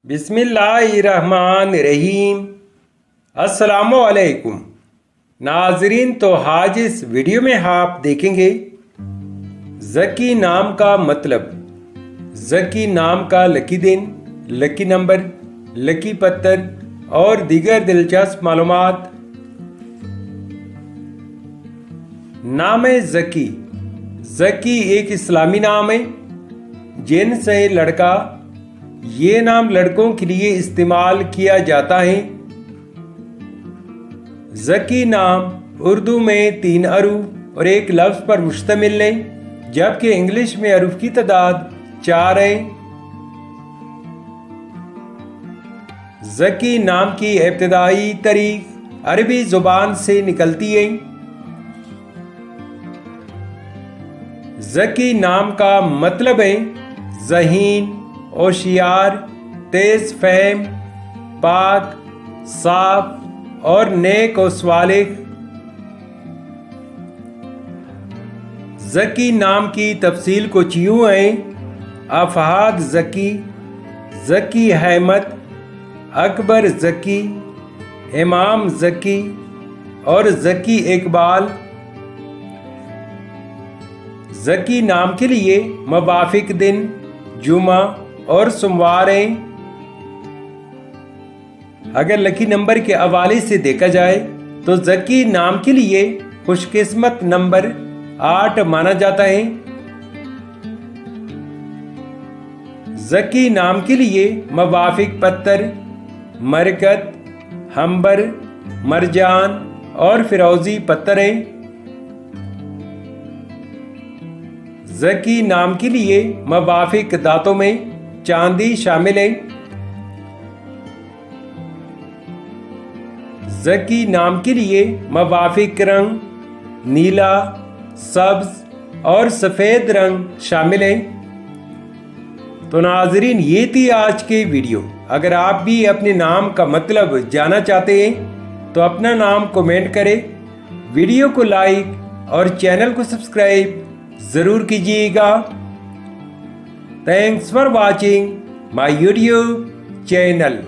बिस्मिल्लाहिर्रहमानिर्रहीम। अस्सलामुअलैकुम नाजरीन, तो आज इस वीडियो में आप देखेंगे ज़की नाम का मतलब, ज़की नाम का लकी दिन, लकी नंबर, लकी पत्थर और दीगर दिलचस्प मालूमात। नाम है ज़की। ज़की एक इस्लामी नाम है, जिन्स है लड़का। ये नाम लड़कों के लिए इस्तेमाल किया जाता है। ज़की नाम उर्दू में 3 अरूफ और एक लफ्ज़ पर मुश्तमिल है, जबकि इंग्लिश में अरूफ की तादाद 4 है। ज़की नाम की इब्तिदाई तारीख अरबी ज़ुबान से निकलती है। ज़की नाम का मतलब है ज़हीन, होशियार, तेज फहम, पाक, साफ और नेक और स्वालिह। ज़की नाम की तफसील कुछ यूँ है: अफहाद ज़की, ज़की अहमद, अकबर ज़की, इमाम ज़की और ज़की इकबाल। ज़की नाम के लिए मुवाफिक दिन जुमा और सोमवार हैं। अगर लकी नंबर के हवाले से देखा जाए तो ज़की नाम के लिए खुशकिस्मत नंबर 8 माना जाता है। ज़की नाम के लिए मुवाफिक पत्थर मरकत, हम्बर, मरजान और फिरोजी पत्थर हैं। ज़की नाम के लिए मुवाफिक दांतों में चांदी शामिल है। ज़की नाम के लिए मुवाफिक रंग नीला, सब्ज और सफ़ेद रंग शामिल है। तो नाजरीन, ये थी आज की वीडियो। अगर आप भी अपने नाम का मतलब जानना चाहते हैं तो अपना नाम कमेंट करें, वीडियो को लाइक और चैनल को सब्सक्राइब ज़रूर कीजिएगा। Thanks for watching my YouTube channel.